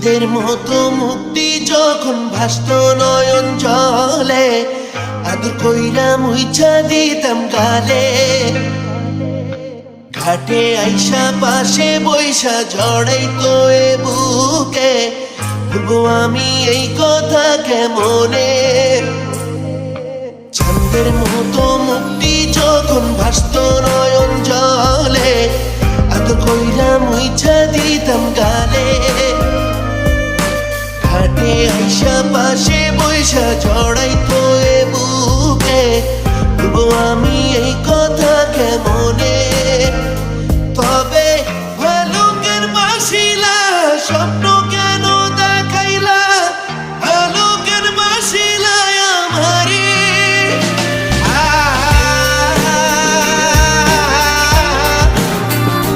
চাঁদের মতো মুক্তি যখন ভাসত নয়ন জলে, আদর কইরা মুইছা দিতাম গালে। ঘাটে আইসা পাশে বৈশা জড়াইতো এ বুকে, ভুলবো আমি এই কথা কেমনে। চাঁদের মতো মুক্তি যখন ভাসত নয়ন জলে, আদর কইরা মুইছা দিতাম গালে। ঘাটে আইসা পাশে বৈশা জড়াইতো এ বুকে, ভুলবো আমি এই কথা কেমনে।